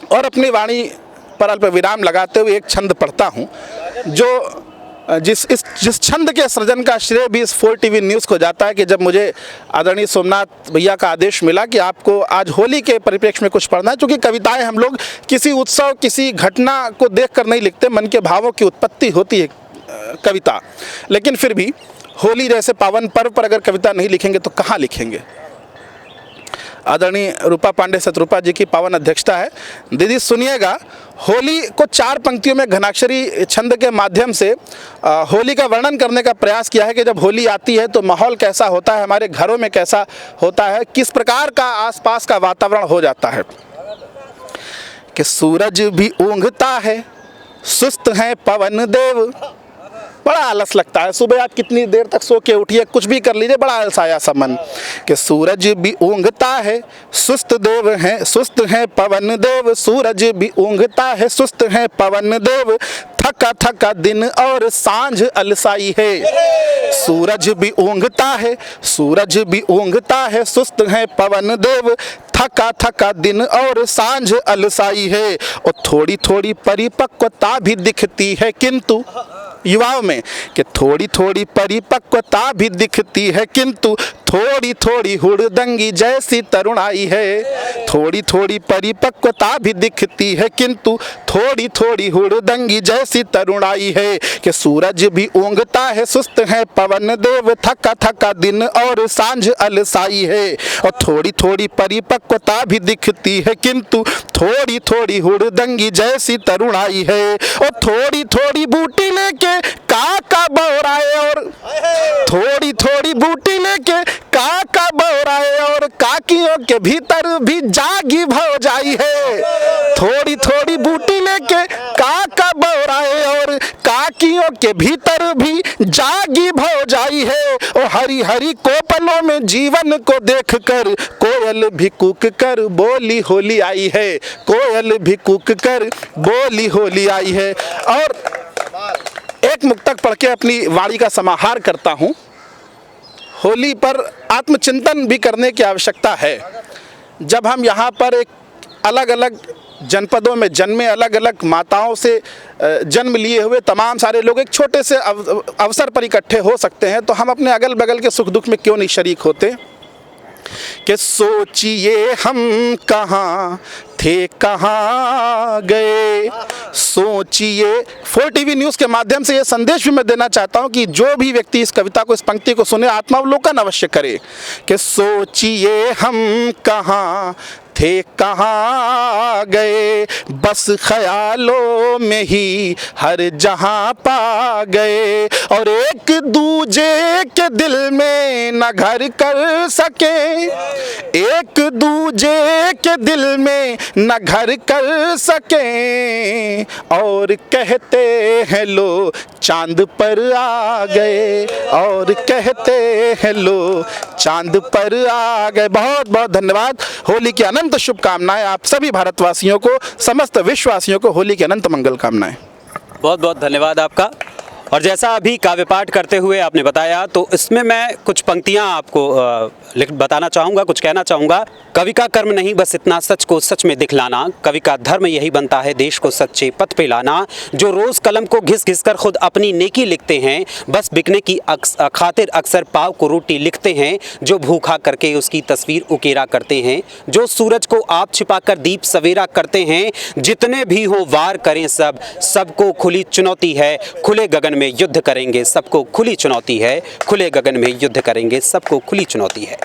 और अपनी वाणी पर अल्प विराम लगाते हुए एक छंद पढ़ता हूँ जो जिस छंद के सृजन का श्रेय भी इस 4 टीवी न्यूज़ को जाता है कि जब मुझे आदरणीय सोमनाथ भैया का आदेश मिला कि आपको आज होली के परिप्रेक्ष्य में कुछ पढ़ना है, क्योंकि कविताएं हम लोग किसी उत्सव, किसी घटना को देखकर नहीं लिखते, मन के भावों की उत्पत्ति होती है कविता, लेकिन फिर भी होली जैसे पावन पर्व पर अगर कविता नहीं लिखेंगे तो कहाँ लिखेंगे। आदरणीय रूपा पांडे शतरूपा जी की पावन अध्यक्षता है। दीदी सुनिएगा, होली को 4 पंक्तियों में घनाक्षरी छंद के माध्यम से होली का वर्णन करने का प्रयास किया है कि जब होली आती है तो माहौल कैसा होता है, हमारे घरों में कैसा होता है, किस प्रकार का आसपास का वातावरण हो जाता है। कि सूरज भी ऊँघता है, सुस्त हैं पवन देव, बड़ा आलस लगता है, सुबह आप कितनी देर तक सो के उठिए, कुछ भी कर लीजिए, बड़ा आलसाया सा मन। कि सूरज भी ऊँघता है, सुस्त हैं पवन देव, सूरज भी ऊँघता है, सुस्त हैं पवन देव, थका थका दिन और सांझ अलसाई है। सूरज भी ऊँघता है, सूरज भी ऊँघता है, सुस्त हैं पवन देव, थका थका दिन और सांझ अलसाई है। और थोड़ी थोड़ी परिपक्वता भी दिखती है किंतु युवाओं में, कि थोड़ी थोड़ी परिपक्वता भी दिखती है किंतु थोड़ी थोड़ी हुड़दंगी जैसी तरुणाई है। थोड़ी थोड़ी परिपक्वता भी दिखती है किंतु थोड़ी थोड़ी हुड़दंगी जैसी तरुणाई है कि सूरज भी ऊँघता है, सुस्त है पवन देव, थका थका दिन और सांझ अलसाई है। और थोड़ी थोड़ी परिपक्वता भी दिखती है, किंतु थोड़ी थोड़ी हुड़दंगी जैसी तरुणाई है। और थोड़ी थोड़ी बूटी लेके काका बौराए, और थोड़ी थोड़ी बूटी लेके काका बौराए, और काकियों के भीतर भी जागी भौजाई है। थोड़ी थोड़ी बूटी लेके काका बौराए, और काकियों के भीतर भी जागी भौजाई है। और हरी हरी कोपलों में जीवन को देखकर कोयल भी कूक कर बोली होली आई है, कोयल भी कूक कर बोली होली आई है। और एक मुक्तक पढ़ के अपनी वाणी का समाहार करता हूँ। होली पर आत्मचिंतन भी करने की आवश्यकता है। जब हम यहाँ पर एक अलग अलग जनपदों में जन्मे, अलग अलग माताओं से जन्म लिए हुए तमाम सारे लोग एक छोटे से अवसर पर इकट्ठे हो सकते हैं, तो हम अपने अगल बगल के सुख दुख में क्यों नहीं शरीक होते। कि सोचिए हम कहाँ थे कहाँ गए, सोचिए। 4TV न्यूज़ के माध्यम से ये संदेश भी मैं देना चाहता हूँ कि जो भी व्यक्ति इस कविता को, इस पंक्ति को सुने, आत्मावलोकन अवश्य करे। कि सोचिए हम कहाँ थे कहाँ गए, बस ख्यालों में ही हर जहाँ पा गए। और एक दूजे के दिल में न घर कर सके, एक दूजे के दिल में न घर कर सके, और कहते हैं लो चांद पर आ गए, और कहते हैं लो चांद पर आ गए। बहुत बहुत धन्यवाद। होली की अनंत शुभकामनाएं आप सभी भारतवासियों को, समस्त विश्ववासियों को होली की अनंत मंगल कामनाएं। बहुत बहुत धन्यवाद आपका। और जैसा अभी काव्य पाठ करते हुए आपने बताया, तो इसमें मैं कुछ पंक्तियां आपको बताना चाहूँगा, कुछ कहना चाहूँगा। कवि का कर्म नहीं बस इतना सच को सच में दिखलाना, कवि का धर्म यही बनता है देश को सच्चे पथ पे लाना। जो रोज़ कलम को घिस घिस कर खुद अपनी नेकी लिखते हैं, बस बिकने की खातिर अक्सर पाव को रोटी लिखते हैं। जो भूखा करके उसकी तस्वीर उकेरा करते हैं, जो सूरज को आप छिपाकर दीप सवेरा करते हैं। जितने भी हो वार करें सब, सबको खुली चुनौती है, खुले गगन में युद्ध करेंगे सबको खुली चुनौती है, खुले गगन में युद्ध करेंगे सबको खुली चुनौती है।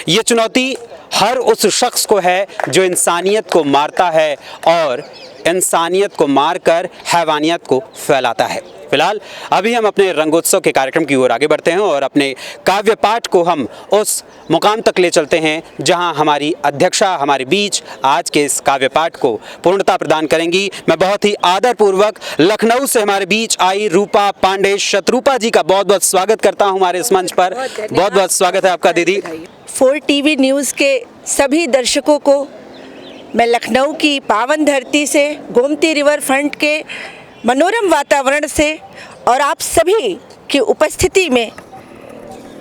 ये चुनौती हर उस शख्स को है जो इंसानियत को मारता है और इंसानियत को मारकर हैवानियत को फैलाता है। फिलहाल अभी हम अपने रंगोत्सव के कार्यक्रम की ओर आगे बढ़ते हैं और अपने काव्य पाठ को हम उस मुकाम तक ले चलते हैं जहां हमारी अध्यक्षा हमारे बीच आज के इस काव्य पाठ को पूर्णता प्रदान करेंगी। मैं बहुत ही आदरपूर्वक लखनऊ से हमारे बीच आई रूपा पांडे शत्रुपा जी का बहुत बहुत स्वागत करता हूं हमारे इस मंच पर। बहुत बहुत स्वागत है आपका दीदी। 4TV न्यूज़ के सभी दर्शकों को मैं लखनऊ की पावन धरती से, गोमती रिवर फ्रंट के मनोरम वातावरण से और आप सभी की उपस्थिति में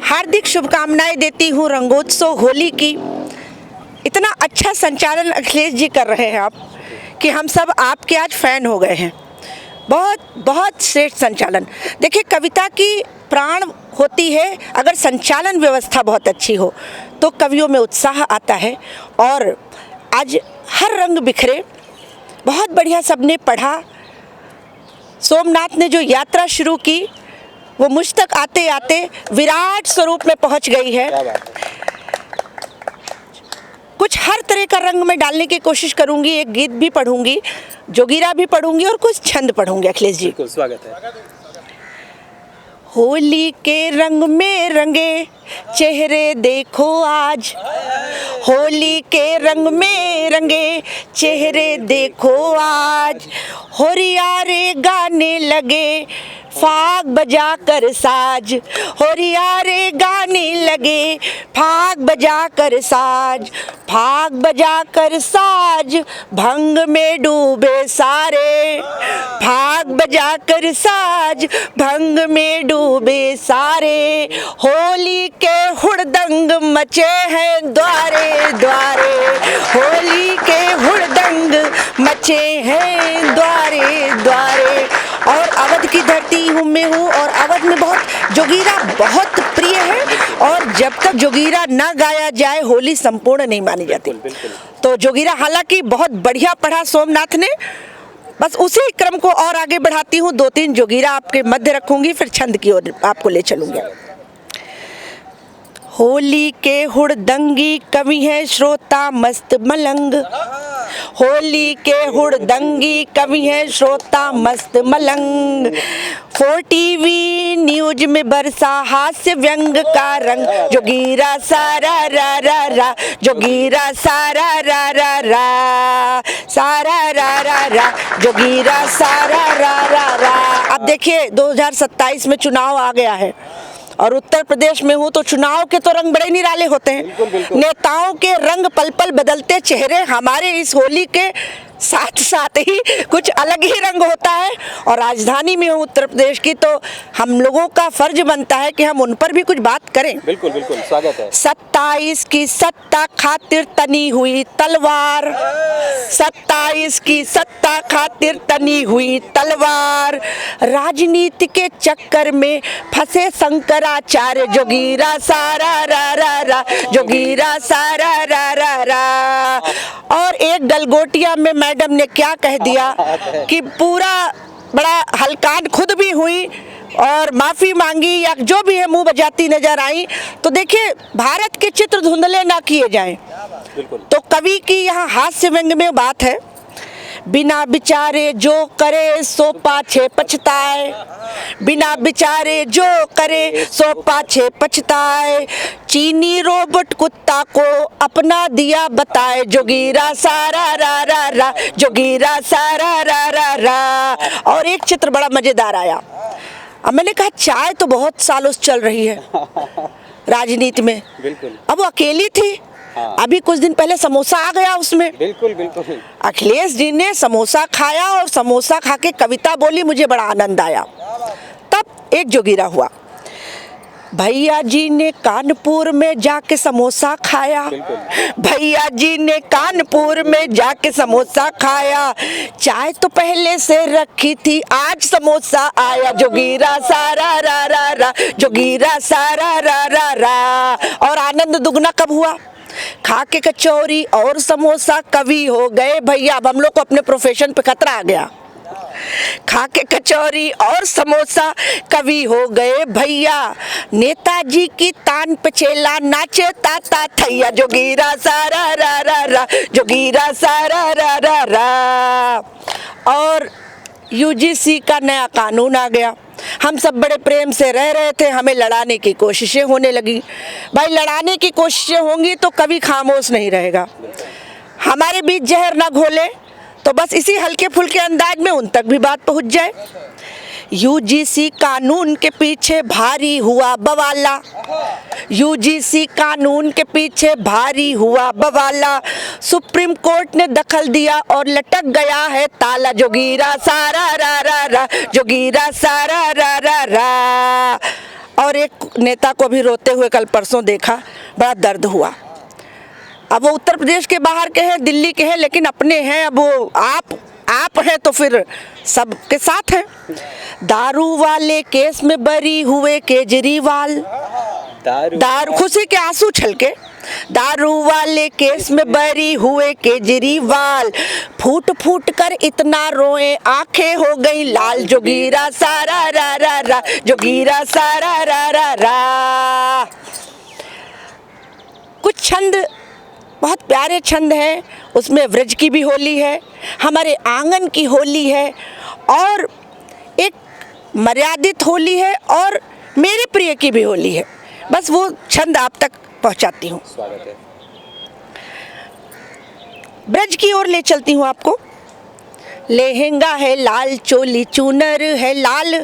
हार्दिक शुभकामनाएं देती हूँ रंगोत्सव होली की। इतना अच्छा संचालन अखिलेश जी कर रहे हैं आप कि हम सब आपके आज फ़ैन हो गए हैं। बहुत बहुत श्रेष्ठ संचालन। देखिए, कविता की प्राण होती है अगर संचालन व्यवस्था बहुत अच्छी हो तो कवियों में उत्साह आता है। और आज हर रंग बिखरे, बहुत बढ़िया सबने पढ़ा। सोमनाथ ने जो यात्रा शुरू की वो मुझ तक आते आते विराट स्वरूप में पहुंच गई है। कुछ हर तरह का रंग में डालने की कोशिश करूंगी। एक गीत भी पढ़ूंगी, जोगीरा भी पढ़ूंगी और कुछ छंद पढ़ूंगी। अखिलेश जी स्वागत है। होली के रंग में रंगे चेहरे देखो आज, होली के रंग में रंगे चेहरे देखो आज। होरियारे गाने लगे फाग बजा कर साज, होरियारे गाने लगे फाग बजा कर साज। फाग बजा कर साज भंग में डूबे सारे, फाग बजा कर साज भंग में डूबे सारे। होली के हुड़दंग मचे हैं द्वारे द्वारे, होली के हुड़दंग मचे हैं द्वारे द्वारे। और अवध की धरती में हूँ और अवध में बहुत जोगीरा बहुत प्रिय है और जब तक जोगीरा ना गाया जाए होली संपूर्ण नहीं मानी जाती। तो जोगीरा हालांकि बहुत बढ़िया पढ़ा सोमनाथ ने, बस उसी क्रम को और आगे बढ़ाती हूँ, 2-3 जोगीरा आपके मध्य रखूंगी, फिर छंद की ओर आपको ले चलूंगी। होली के हुड़दंगी कवि हैं श्रोता मस्त मलंग, होली के हुड़दंगी कवि हैं श्रोता मस्त मलंग। 4 टीवी न्यूज में बरसा हास्य व्यंग का रंग, जोगीरा सारा रा रा रा, जोगीरा सारा रा रा रा, सारा रा रा रा, जोगीरा सारा रा रा रा। अब देखिए 2027 में चुनाव आ गया है और उत्तर प्रदेश में हूँ तो चुनाव के तो रंग बड़े निराले होते हैं। नेताओं के रंग पल पल बदलते चेहरे, हमारे इस होली के साथ साथ ही कुछ अलग ही रंग होता है। और राजधानी में हूँ उत्तर प्रदेश की, तो हम लोगों का फर्ज बनता है कि हम उन पर भी कुछ बात करें। बिल्कुल बिल्कुल, स्वागत है। 27 की सत्ता खातिर तनी हुई तलवार, 27 की सत्ता खातिर तनी हुई तलवार, राजनीति के चक्कर में फंसे शंकराचार्य, जोगीरा सारा रा रा रा, जोगीरा सारा रा रा रा। और एक गलगोटिया में मैडम ने क्या कह दिया कि पूरा बड़ा हलकान खुद भी हुई और माफ़ी मांगी या जो भी है मुंह बजाती नजर आई। तो देखिए भारत के चित्र धुंधले ना किए जाएं। तो कवि की यहाँ हास्य व्यंग में बात है, बिना विचारे जो करे सो पाछे पछताए, बिना विचारे जो करे सो पाछे पछताए, चीनी रोबोट कुत्ता को अपना दिया बताए, जोगीरा सारा रा रा रा, जोगीरा सारा रा रा रा। और एक चित्र बड़ा मजेदार आया। अब मैंने कहा चाय तो बहुत सालों से चल रही है राजनीति में, अब वो अकेली थी, अभी कुछ दिन पहले समोसा आ गया उसमें। बिल्कुल बिल्कुल, अखिलेश जी ने समोसा खाया और समोसा खा के कविता बोली, मुझे बड़ा आनंद आया। तब एक जोगीरा हुआ, भैया जी ने कानपुर में जाके समोसा खाया, भैया जी ने कानपुर में जाके समोसा खाया, चाय तो पहले से रखी थी आज समोसा आया, जोगीरा सारा रा रा रा, जोगीरा सारा रा रा रा। और आनंद दुगना कब हुआ, खा के कचौरी और समोसा कवि हो गए भैया। अब हम लोग को अपने प्रोफेशन पे खतरा आ गया, खा के कचौरी और समोसा कवि हो गए भैया, नेताजी की तान पे चेला नाचे ताता थैया, जोगीरा सारा रा रा रा, जोगीरा सारा रा रा रा। और यूजीसी का नया कानून आ गया, हम सब बड़े प्रेम से रह रहे थे, हमें लड़ाने की कोशिशें होने लगी। भाई लड़ाने की कोशिशें होंगी तो कभी खामोश नहीं रहेगा, हमारे बीच जहर ना घोले तो बस इसी हल्के फुल्के अंदाज में उन तक भी बात पहुंच जाए। यूजीसी कानून के पीछे भारी हुआ बवाला, यूजीसी कानून के पीछे भारी हुआ बवाला, सुप्रीम कोर्ट ने दखल दिया और लटक गया है ताला, जोगीरा सारा रा रा रा, जोगीरा सारा रा रा रा। और एक नेता को भी रोते हुए कल परसों देखा, बड़ा दर्द हुआ। अब वो उत्तर प्रदेश के बाहर के हैं, दिल्ली के हैं, लेकिन अपने हैं। अब वो आप हैं तो फिर सबके साथ हैं। दारू वाले केस में बरी हुए केजरीवाल, दारू खुशी के आंसू छलके, दारू वाले केस में बरी हुए केजरीवाल, फूट फूट कर इतना रोए आंखें हो गई लाल, जोगीरा सारा रा रा रा, जोगीरा सारा रा रा रा। कुछ छंद बहुत प्यारे छंद हैं, उसमें व्रज की भी होली है, हमारे आंगन की होली है, और एक मर्यादित होली है, और मेरे प्रिय की भी होली है। बस वो छंद आप तक पहुंचाती हूँ। ब्रज की ओर ले चलती हूँ आपको। लहंगा है लाल, चोली चूनर है लाल,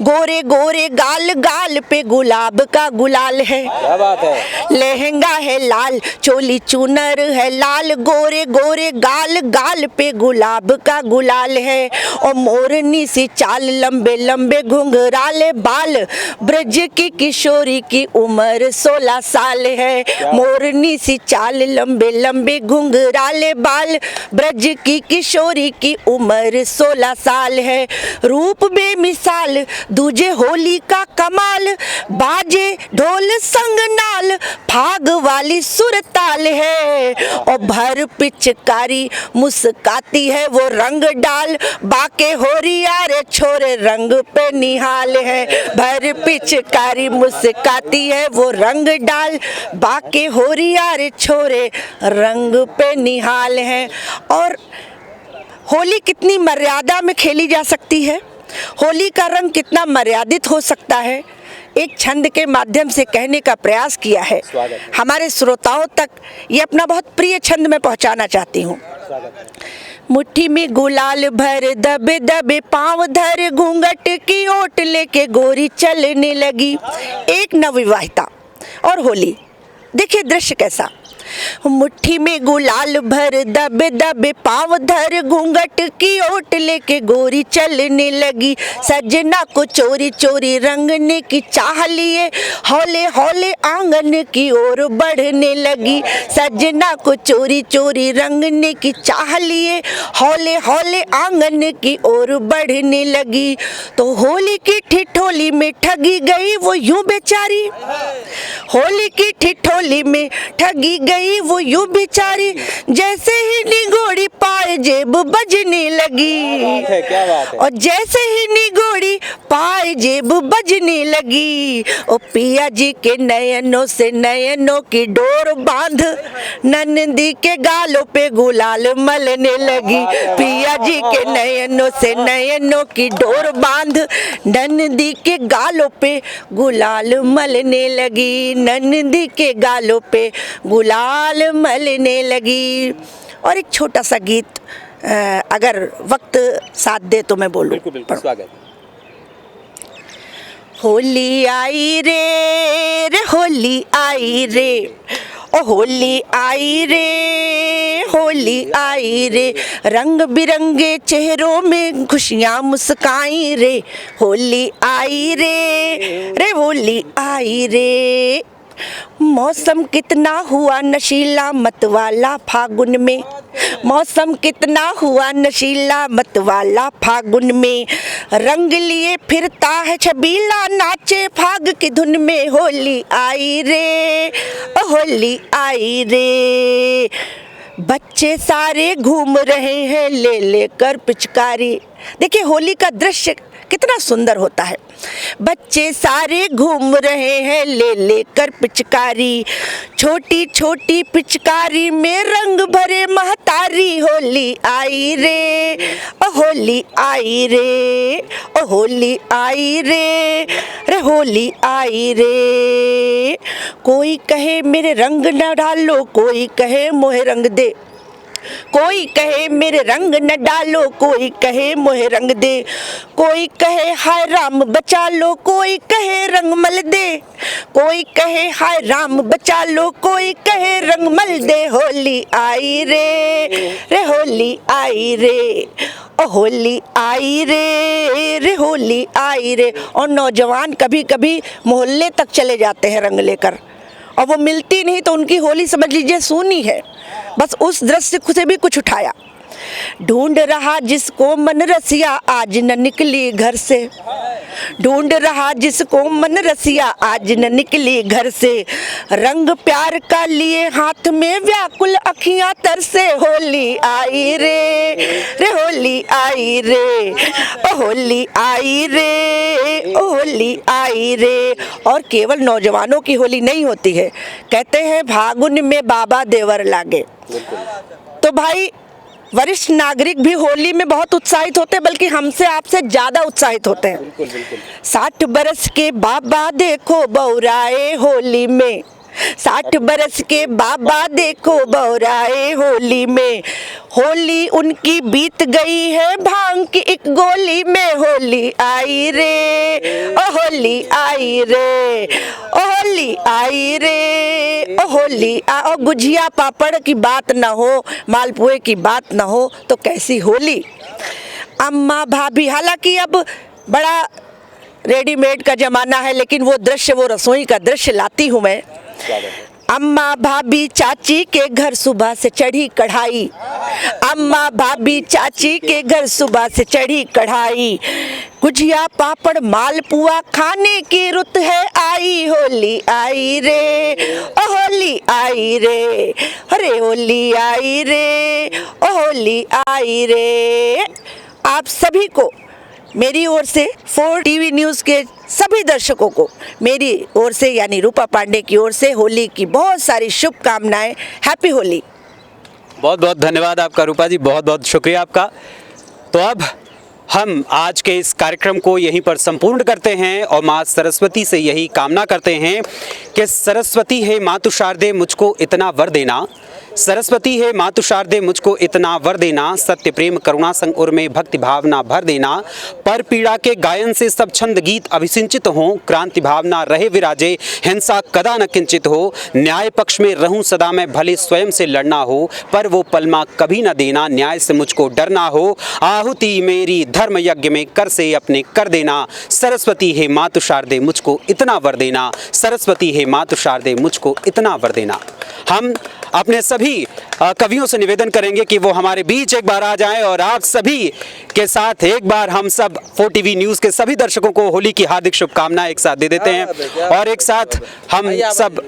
गोरे गोरे गाल, गाल पे गुलाब का गुलाल है। क्या बात है। लहंगा है लाल, चोली चूनर है लाल, गोरे गोरे गाल, गाल पे गुलाब का गुलाल है। और मोरनी सी चाल, लंबे लंबे घुंघराले बाल, ब्रज की किशोरी की उम्र 16 साल है। मोरनी सी चाल, लंबे लंबे घुंघराले बाल, ब्रज की किशोरी की उम्र 16 साल है। रूप बेमिसाल, दूजे होली का कमाल, बाजे ढोल संग नाल, फाग वाली सुरताल है। और भर पिचकारी मुस्काती है वो रंग डाल, बाके होरिया रे छोरे रंग पे निहाल है। भर पिचकारी मुस्काती है वो रंग डाल, बाके होरिया रे छोरे रंग पे निहाल है। और होली कितनी मर्यादा में खेली जा सकती है, होली का रंग कितना मर्यादित हो सकता है, एक छंद के माध्यम से कहने का प्रयास किया है। हमारे श्रोताओं तक ये अपना बहुत प्रिय छंद में पहुंचाना चाहती हूँ। मुट्ठी में गुलाल भर दबे दबे पाँव धर, घूंघट की ओट लेके गोरी चलने लगी। एक नवविवाहिता और होली, देखिए दृश्य कैसा। मुट्ठी में गुलाल भर दबे दबे पाँव धर, घूंघट की ओट लेके गोरी चलने लगी। सजना को चोरी चोरी रंगने की चाह लिए, हौले हौले आंगन की ओर बढ़ने लगी। सजना को चोरी चोरी रंगने की चाह लिए, हौले हौले आंगन की ओर बढ़ने लगी। तो होली की ठिठोली में ठगी गई वो यूं बेचारी, होली की ठिठोली में ठगी गई वो यूं बेचारी। जैसे ही निगोड़ी पाए जेब बजने लगी, क्या बात है। और जैसे ही निगोड़ी पाए जेब बजने लगी। ओ पिया जी के नयनों से नयनों की डोर बांध, नंदी के गालों पे गुलाल मलने लगी। पिया जी के नयनों से नयनों की डोर बांध, नंदी के गालों पे गुलाल मलने लगी। नंदी के गालों पे गुलाल मलने लगी। और एक छोटा सा गीत अगर वक्त साथ दे तो मैं बोलूं। बिल्कुल स्वागत। होली आई रे होली आई रे, ओ होली आई रे होली आई रे। रंग बिरंगे चेहरों में खुशियाँ मुस्काई रे, होली आई रे होली आई रे। मौसम कितना हुआ नशीला मतवाला फागुन में, मौसम कितना हुआ नशीला मतवाला फागुन में। रंग लिए फिरता है छबीला नाचे फाग की धुन में। होली आई रे होली आई रे। बच्चे सारे घूम रहे हैं ले लेकर पिचकारी। देखिए होली का दृश्य कितना सुंदर होता है। बच्चे सारे घूम रहे हैं ले लेकर पिचकारी, छोटी छोटी पिचकारी में रंग भरे महतारी। होली आई रे होली आई रे, ओ होली आई रे होली आई रे। कोई कहे मेरे रंग न डालो, कोई कहे मोहे रंग दे, कोई कहे मेरे रंग न डालो, कोई कहे मोहे रंग दे। कोई कहे हाय राम बचा लो, कोई कहे रंग मल दे। कोई कहे हाय राम बचा लो, कोई कहे रंग मल दे। होली आई रे होली आई रे, ओ होली आई रे होली आई रे। और नौजवान कभी कभी मोहल्ले तक चले जाते हैं रंग लेकर, और वो मिलती नहीं तो उनकी होली समझ लीजिए सूनी है। बस उस दृश्य से भी कुछ उठाया। ढूंढ रहा जिसको मन रसिया आज न निकली घर से, ढूंढ रहा जिसको मन रसिया आज न निकली घर से। रंग प्यार का लिए हाथ में व्याकुल अखियां तरसे। होली आई रे होली आई रे, ओ होली आई रे ओ होली आई रे। और केवल नौजवानों की होली नहीं होती है, कहते हैं फागुन में बाबा देवर लागे। तो भाई वरिष्ठ नागरिक भी होली में बहुत उत्साहित होते हैं, बल्कि हमसे आपसे ज्यादा उत्साहित होते हैं। 60 बरस के बाबा देखो बौराए होली में, 60 बरस के बाबा देखो बौराए होली में। होली उनकी बीत गई है भांग की एक गोली में। होली आई रे ओ होली आई रे, ओ होली आई रे ओ होली। और गुजिया पापड़ की बात ना हो, मालपुए की बात ना हो तो कैसी होली। अम्मा भाभी, हालांकि अब बड़ा रेडीमेड का ज़माना है, लेकिन वो दृश्य, वो रसोई का दृश्य लाती हूँ मैं। अम्मा भाभी चाची के घर सुबह से चढ़ी कढ़ाई, अम्मा भाभी चाची के घर सुबह से चढ़ी कढ़ाई, गुजिया पापड़ मालपुआ खाने की रुत है आई, होली आई रे ओ होली आई रे, अरे होली आई रे ओ होली आई रे। आप सभी को मेरी ओर से 4 टीवी न्यूज़ के सभी दर्शकों को मेरी ओर से यानी रूपा पांडे की ओर से होली की बहुत सारी शुभकामनाएं। हैप्पी होली। बहुत बहुत धन्यवाद आपका रूपा जी, बहुत बहुत शुक्रिया आपका। तो अब हम आज के इस कार्यक्रम को यहीं पर संपूर्ण करते हैं और माँ सरस्वती से यही कामना करते हैं कि सरस्वती है मातु शारदे मुझको इतना वर देना, सरस्वती है मातु शारदे मुझको इतना वर देना, सत्य प्रेम करुणा संग उर में भक्ति भावना भर देना, पर पीड़ा के गायन से सब छंद गीत अभिसिंचित हों, क्रांति भावना रहे विराजे हिंसा कदा न किंचित हो, न्याय पक्ष में रहूं सदा मैं भले स्वयं से लड़ना हो, पर वो पलमा कभी न देना, न्याय से मुझको डरना हो, आहुति मेरी धर्म यज्ञ में कर से अपने कर देना, सरस्वती है मातु शारदे मुझको इतना वर देना, सरस्वती है मातु शारदे मुझको इतना वर देना। हम अपने सभी कवियों से निवेदन करेंगे कि वो हमारे बीच एक बार आ जाएं और आप सभी के साथ एक बार हम सब 4 टीवी न्यूज़ के सभी दर्शकों को होली की हार्दिक शुभकामनाएं एक साथ दे देते हैं और एक साथ हम सब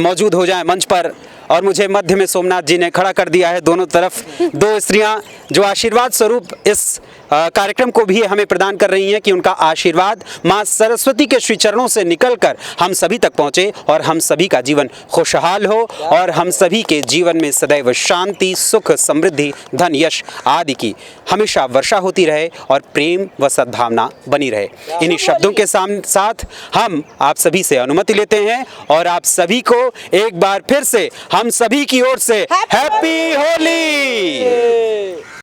मौजूद हो जाएं मंच पर। और मुझे मध्य में सोमनाथ जी ने खड़ा कर दिया है, दोनों तरफ 2 स्त्रियां जो आशीर्वाद स्वरूप इस कार्यक्रम को भी हमें प्रदान कर रही हैं कि उनका आशीर्वाद माँ सरस्वती के श्री चरणों से निकलकर हम सभी तक पहुँचे और हम सभी का जीवन खुशहाल हो और हम सभी के जीवन में सदैव शांति सुख समृद्धि धन यश आदि की हमेशा वर्षा होती रहे और प्रेम व सद्भावना बनी रहे। इन्हीं शब्दों के साथ हम आप सभी से अनुमति लेते हैं और आप सभी को एक बार फिर से हम सभी की ओर से हैप्पी होली।